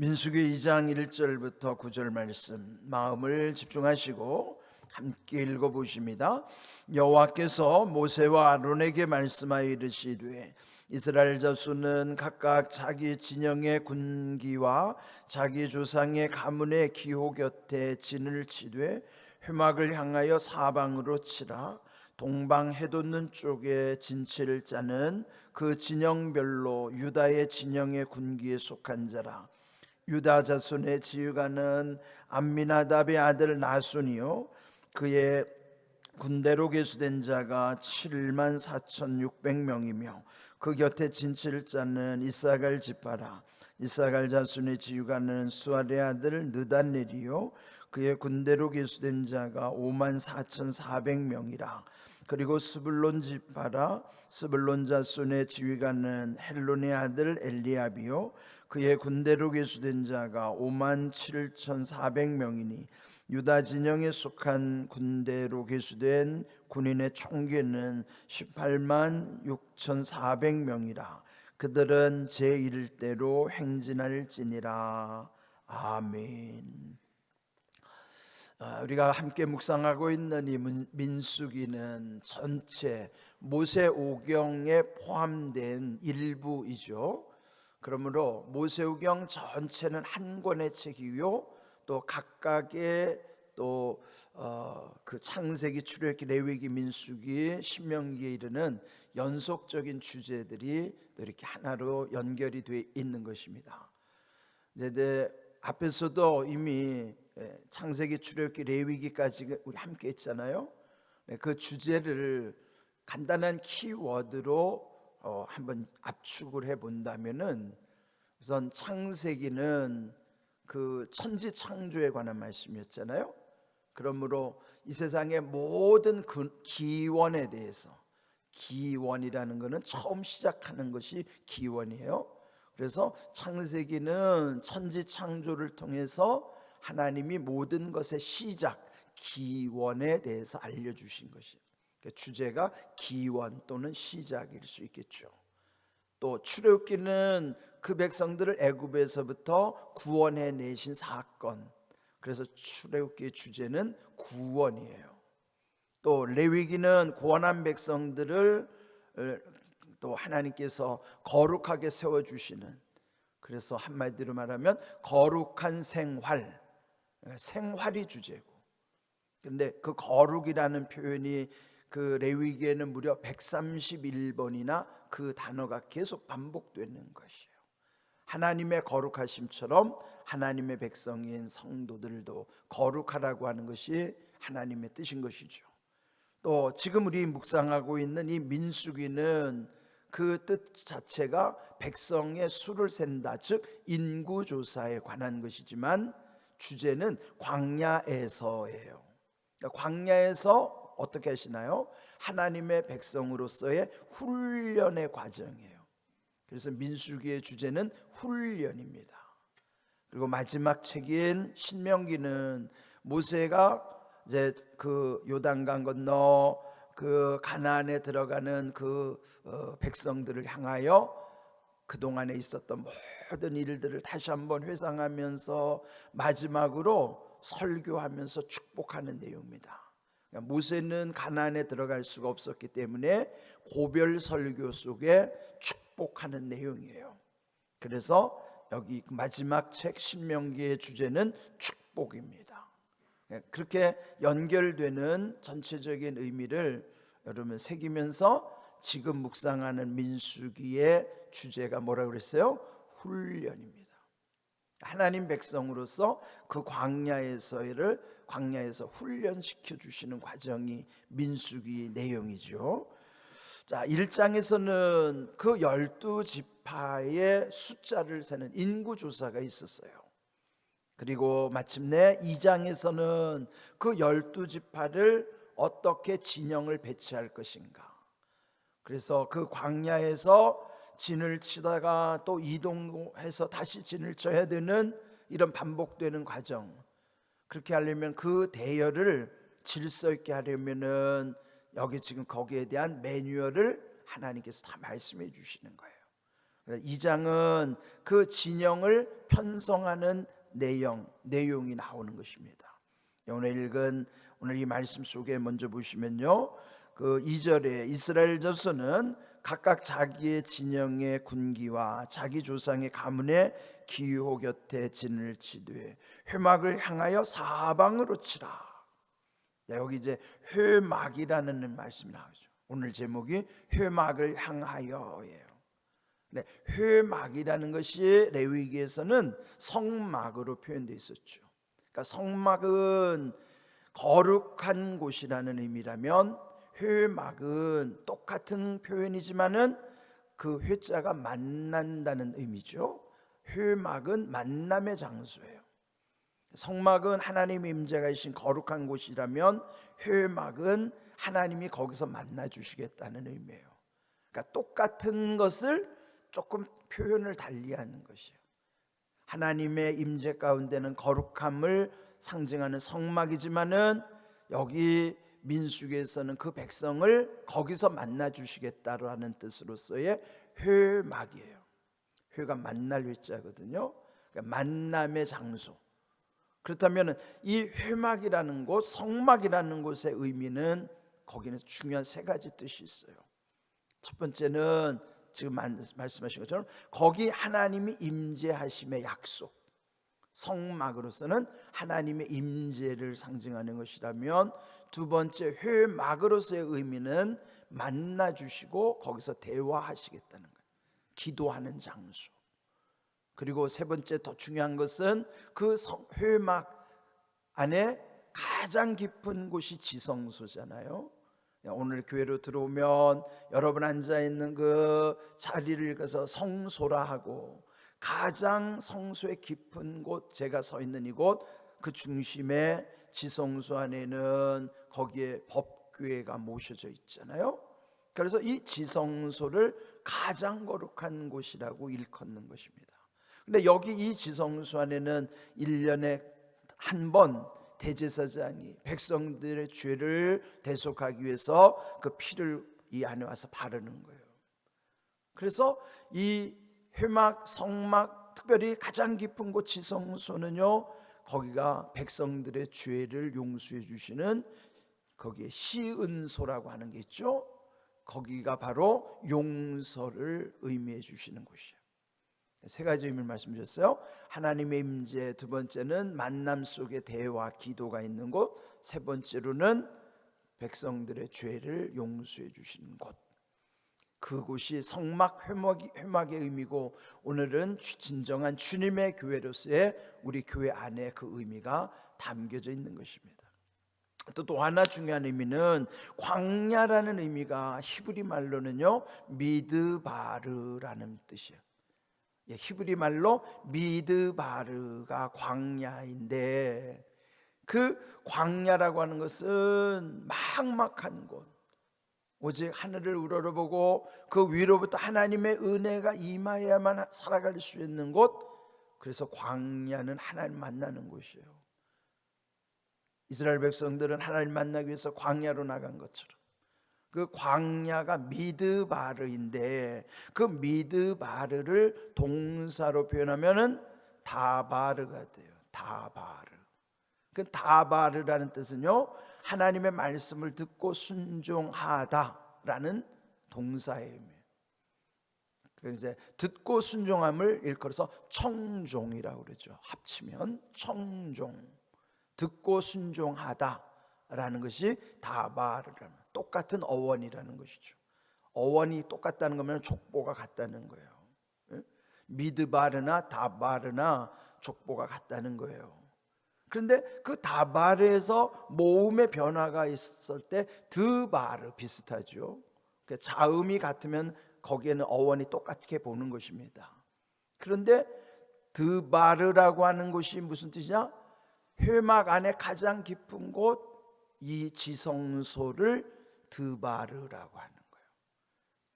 민수기 2장 1절부터 9절 말씀 마음을 집중하시고 함께 읽어보십니다. 여호와께서 모세와 아론에게 말씀하여 이르시되 이스라엘 자손은 각각 자기 진영의 군기와 자기 조상의 가문의 기호 곁에 진을 치되 회막을 향하여 사방으로 치라. 동방 해돋는 쪽에 진치를 짜는 그 진영별로 유다의 진영의 군기에 속한 자라. 유다 자손의 지휘관은 암미나답의 아들 나손이요 그의 군대로 계수된 자가 74,600명이며 그 곁에 진치를 짜는 이사갈 지파라. 이사갈 자손의 지휘관은 수알의 아들 느단넬이요 그의 군대로 계수된 자가 54,400명이라. 그리고 스불론 지파라. 스불론 자손의 지휘관은 헬론의 아들 엘리압이요 그의 군대로 계수된 자가 57,400명이니 유다 진영에 속한 군대로 계수된 군인의 총계는 186,400명이라. 그들은 제1대로 행진할지니라. 아멘. 우리가 함께 묵상하고 있는 이 민수기는 전체 모세오경에 포함된 일부이죠. 그러므로 모세오경 전체는 한 권의 책이요 또 각각의 또 그 창세기, 출애굽기, 레위기, 민수기, 신명기에 이르는 연속적인 주제들이 이렇게 하나로 연결이 되어 있는 것입니다. 이제 앞에서도 이미 창세기, 출애굽기, 레위기까지 우리 함께 했잖아요. 그 주제를 간단한 키워드로 한번 압축을 해본다면은 우선 창세기는 그 천지 창조에 관한 말씀이었잖아요. 그러므로 이 세상의 모든 기원에 대해서, 기원이라는 것은 처음 시작하는 것이 기원이에요. 그래서 창세기는 천지 창조를 통해서 하나님이 모든 것의 시작, 기원에 대해서 알려주신 것이에요. 주제가 기원 또는 시작일 수 있겠죠. 또 출애굽기는 그 백성들을 애굽에서부터 구원해 내신 사건, 그래서 출애굽기의 주제는 구원이에요. 또 레위기는 구원한 백성들을 또 하나님께서 거룩하게 세워주시는, 그래서 한마디로 말하면 거룩한 생활, 생활이 주제고, 그런데 그 거룩이라는 표현이 그 레위기에는 무려 131번이나 그 단어가 계속 반복되는 것이에요. 하나님의 거룩하심처럼 하나님의 백성인 성도들도 거룩하라고 하는 것이 하나님의 뜻인 것이죠. 또 지금 우리 묵상하고 있는 이 민수기는 그 뜻 자체가 백성의 수를 센다, 즉 인구조사에 관한 것이지만 주제는 광야에서예요. 그러니까 광야에서 어떻게 하시나요? 하나님의 백성으로서의 훈련의 과정이에요. 그래서 민수기의 주제는 훈련입니다. 그리고 마지막 책인 신명기는 모세가 이제 그 요단강 건너 그 가나안에 들어가는 그 백성들을 향하여 그동안에 있었던 모든 일들을 다시 한번 회상하면서 마지막으로 설교하면서 축복하는 내용입니다. 모세는 가나안에 들어갈 수가 없었기 때문에 고별 설교 속에 축복하는 내용이에요. 그래서 여기 마지막 책 신명기의 주제는 축복입니다. 그렇게 연결되는 전체적인 의미를 여러분 새기면서 지금 묵상하는 민수기의 주제가 뭐라고 그랬어요? 훈련입니다. 하나님 백성으로서 그 광야에서 훈련시켜 주시는 과정이 민수기 내용이죠. 자, 1장에서는 그 12지파의 숫자를 세는 인구조사가 있었어요. 그리고 마침내 2장에서는 그 12지파를 어떻게 진영을 배치할 것인가. 그래서 그 광야에서 진을 치다가 또 이동해서 다시 진을 쳐야 되는 이런 반복되는 과정, 그렇게 하려면 그 대열을 질서 있게 하려면은 여기 지금 거기에 대한 매뉴얼을 하나님께서 다 말씀해 주시는 거예요. 이 장은 그 진영을 편성하는 내용이 나오는 것입니다. 오늘 이 말씀 속에 먼저 보시면요, 그 2절에 이스라엘 자손은 각각 자기의 진영의 군기와 자기 조상의 가문의 기호 곁에 진을 치되 회막을 향하여 사방으로 치라. 여기 이제 회막이라는 말씀이 나오죠. 오늘 제목이 회막을 향하여예요. 네, 회막이라는 것이 레위기에서는 성막으로 표현되어 있었죠. 그러니까 성막은 거룩한 곳이라는 의미라면 회막은 똑같은 표현이지만은 그 회자가 만난다는 의미죠. 회막은 만남의 장소예요. 성막은 하나님의 임재가 있신 거룩한 곳이라면 회막은 하나님이 거기서 만나 주시겠다는 의미예요. 그러니까 똑같은 것을 조금 표현을 달리하는 것이에요. 하나님의 임재 가운데는 거룩함을 상징하는 성막이지만은 여기 민수기에서는 그 백성을 거기서 만나 주시겠다라는 뜻으로서의 회막이에요. 회가 만날 회자거든요. 그러니까 만남의 장소. 그렇다면 이 회막이라는 곳, 성막이라는 곳의 의미는 거기는 중요한 세 가지 뜻이 있어요. 첫 번째는 지금 말씀하신 것처럼 거기 하나님이 임재하심의 약속, 성막으로서는 하나님의 임재를 상징하는 것이라면, 두 번째 회막으로서의 의미는 만나 주시고 거기서 대화하시겠다는 거예요. 기도하는 장소. 그리고 세 번째 더 중요한 것은 그 회막 안에 가장 깊은 곳이 지성소잖아요. 오늘 교회로 들어오면 여러분 앉아있는 그 자리를 가서 성소라 하고, 가장 성소의 깊은 곳, 제가 서 있는 이곳 그 중심에 지성소 안에는 거기에 법궤가 모셔져 있잖아요. 그래서 이 지성소를 가장 거룩한 곳이라고 일컫는 것입니다. 근데 여기 이 지성소 안에는 1년에 한 번 대제사장이 백성들의 죄를 대속하기 위해서 그 피를 이 안에 와서 바르는 거예요. 그래서 이 회막, 성막, 특별히 가장 깊은 곳 지성소는요, 거기가 백성들의 죄를 용서해 주시는, 거기에 시은소라고 하는 게 있죠. 거기가 바로 용서를 의미해 주시는 곳이에요. 세 가지 의미를 말씀드렸어요. 하나님의 임재, 두 번째는 만남 속에 대화, 기도가 있는 곳, 세 번째로는 백성들의 죄를 용서해 주시는 곳. 그곳이 성막 회막의 의미고, 오늘은 진정한 주님의 교회로서의 우리 교회 안에 그 의미가 담겨져 있는 것입니다. 또 하나 중요한 의미는 광야라는 의미가 히브리 말로는요 미드바르라는 뜻이에요. 히브리 말로 미드바르가 광야인데, 그 광야라고 하는 것은 막막한 곳, 오직 하늘을 우러러보고 그 위로부터 하나님의 은혜가 임하여야만 살아갈 수 있는 곳. 그래서 광야는 하나님 만나는 곳이에요. 이스라엘 백성들은 하나님 만나기 위해서 광야로 나간 것처럼 그 광야가 미드바르인데, 그 미드바르를 동사로 표현하면은 다바르가 돼요. 다바르. 그 다바르라는 뜻은요, 하나님의 말씀을 듣고 순종하다라는 동사의 의미예요. 이제 듣고 순종함을 일컬어서 청종이라고 그러죠. 합치면 청종. 듣고 순종하다라는 것이 다바르라는, 똑같은 어원이라는 것이죠. 어원이 똑같다는 거면 족보가 같다는 거예요. 미드바르나 다바르나 족보가 같다는 거예요. 그런데 그 다바르에서 모음의 변화가 있을 때 드바르 비슷하죠. 자음이 같으면 거기에는 어원이 똑같게 보는 것입니다. 그런데 드바르라고 하는 것이 무슨 뜻이냐? 회막 안에 가장 깊은 곳, 이 지성소를 드바르라고 하는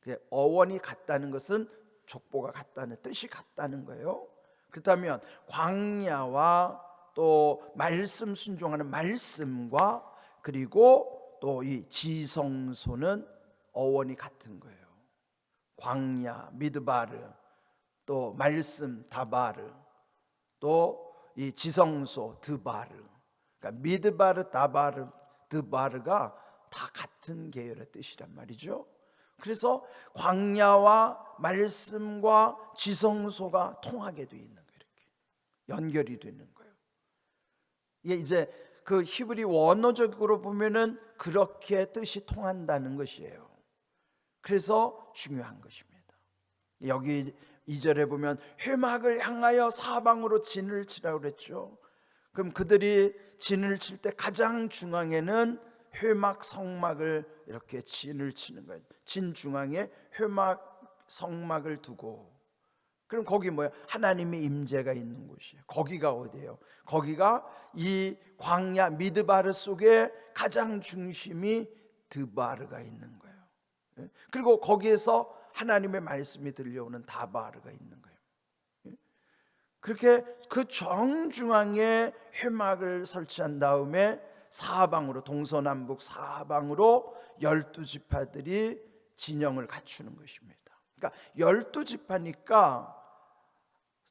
거예요. 어원이 같다는 것은 족보가 같다는 뜻이 같다는 거예요. 그렇다면 광야와 또 말씀 순종하는 말씀과 그리고 또 이 지성소는 어원이 같은 거예요. 광야, 미드바르, 또 말씀 다바르, 또 이 지성소 드바르, 그러니까 미드바르, 다바르, 드바르가 다 같은 계열의 뜻이란 말이죠. 그래서 광야와 말씀과 지성소가 통하게 돼 있는 거예요. 이렇게 연결이 되는 거예요. 이게 이제 그 히브리 원어적으로 보면은 그렇게 뜻이 통한다는 것이에요. 그래서 중요한 것입니다. 여기 2절에 보면 회막을 향하여 사방으로 진을 치라고 그랬죠. 그럼 그들이 진을 칠 때 가장 중앙에는 회막 성막을 이렇게 진을 치는 거예요. 진 중앙에 회막 성막을 두고, 그럼 거기 뭐야? 하나님의 임재가 있는 곳이에요. 거기가 어디예요? 거기가 이 광야 미드바르 속에 가장 중심이 드바르가 있는 거예요. 그리고 거기에서 하나님의 말씀이 들려오는 다바르가 있는 거예요. 그렇게 그 정중앙에 회막을 설치한 다음에 사방으로, 동서남북 사방으로 12지파들이 진영을 갖추는 것입니다. 그러니까 12지파니까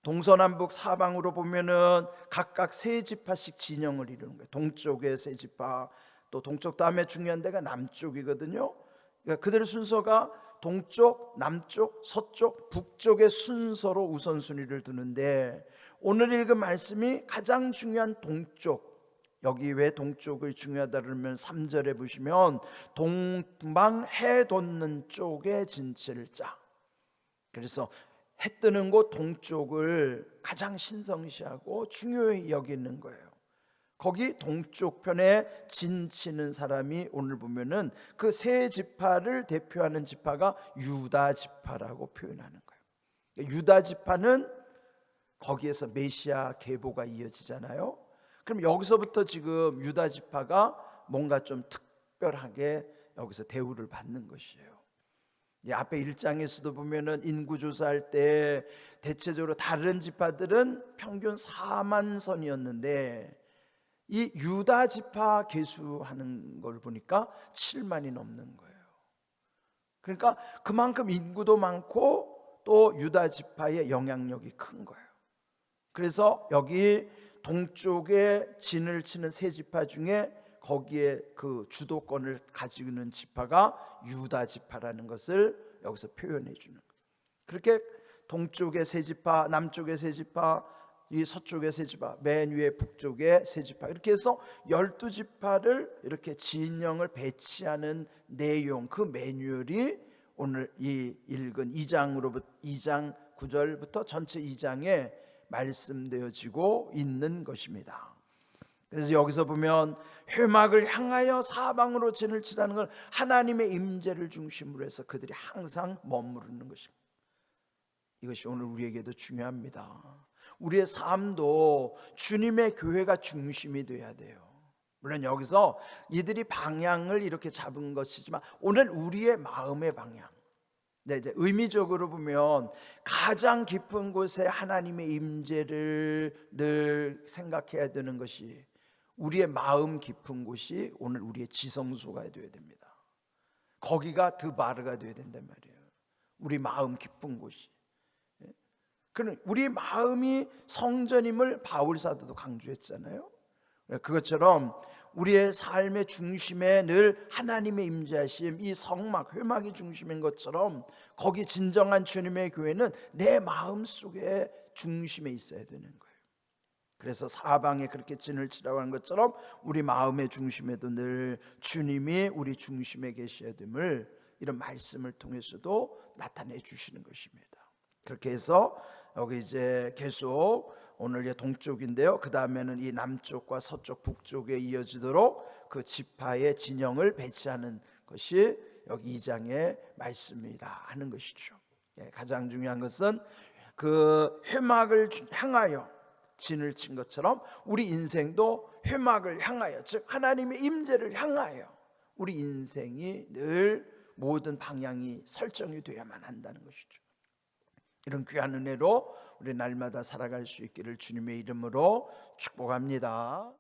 동서남북 사방으로 보면은 각각 3지파씩 진영을 이루는 거예요. 동쪽에 3지파, 또 동쪽 다음에 중요한 데가 남쪽이거든요. 그러니까 그들의 순서가 동쪽, 남쪽, 서쪽, 북쪽의 순서로 우선순위를 두는데, 오늘 읽은 말씀이 가장 중요한 동쪽, 여기 왜 동쪽이 중요하다 그러면 3절에 보시면 동방 해 돋는 쪽에 진치를 짜. 그래서 해 뜨는 곳 동쪽을 가장 신성시하고 중요히 여기는 거예요. 거기 동쪽 편에 진치는 사람이 오늘 보면은 그 3지파를 대표하는 지파가 유다 지파라고 표현하는 거예요. 유다 지파는 거기에서 메시아 계보가 이어지잖아요. 그럼 여기서부터 지금 유다 지파가 뭔가 좀 특별하게 여기서 대우를 받는 것이에요. 앞에 1장에서도 보면은 인구 조사할 때 대체적으로 다른 지파들은 평균 4만 선이었는데 이 유다 지파 계수하는 걸 보니까 7만이 넘는 거예요. 그러니까 그만큼 인구도 많고 또 유다 지파의 영향력이 큰 거예요. 그래서 여기 동쪽에 진을 치는 3지파 중에 거기에 그 주도권을 가지고 있는 지파가 유다 지파라는 것을 여기서 표현해 주는 거예요. 그렇게 동쪽에 3지파, 남쪽에 3지파, 이 서쪽에 3지파, 맨 위에 북쪽에 3지파, 이렇게 해서 12지파를 이렇게 진영을 배치하는 내용, 그 매뉴얼이 오늘 이 읽은 2장 9절부터 전체 2장에 말씀되어지고 있는 것입니다. 그래서 여기서 보면 회막을 향하여 사방으로 진을 치라는 건 하나님의 임재를 중심으로 해서 그들이 항상 머무르는 것입니다. 이것이 오늘 우리에게도 중요합니다. 우리의 삶도 주님의 교회가 중심이 돼야 돼요. 물론 여기서 이들이 방향을 이렇게 잡은 것이지만 오늘 우리의 마음의 방향, 이제 의미적으로 보면 가장 깊은 곳에 하나님의 임재를 늘 생각해야 되는 것이 우리의 마음 깊은 곳이 오늘 우리의 지성소가 되어야 됩니다. 거기가 드바르가 되어야 된단 말이에요. 우리 마음 깊은 곳이. 그럼 우리 마음이 성전임을 바울 사도도 강조했잖아요. 그것처럼 우리의 삶의 중심에 늘 하나님의 임재하심, 이 성막, 회막이 중심인 것처럼 거기 진정한 주님의 교회는 내 마음 속에 중심에 있어야 되는 거예요. 그래서 사방에 그렇게 진을 치라고 하는 것처럼 우리 마음의 중심에도 늘 주님이 우리 중심에 계셔야 됨을 이런 말씀을 통해서도 나타내 주시는 것입니다. 그렇게 해서 여기 이제 계속 오늘 이제 동쪽인데요. 그 다음에는 이 남쪽과 서쪽, 북쪽에 이어지도록 그 지파의 진영을 배치하는 것이 여기 2장의 말씀이라 하는 것이죠. 가장 중요한 것은 그 회막을 향하여 진을 친 것처럼 우리 인생도 회막을 향하여, 즉 하나님의 임재를 향하여 우리 인생이 늘 모든 방향이 설정이 되어야만 한다는 것이죠. 이런 귀한 은혜로 우리 날마다 살아갈 수 있기를 주님의 이름으로 축복합니다.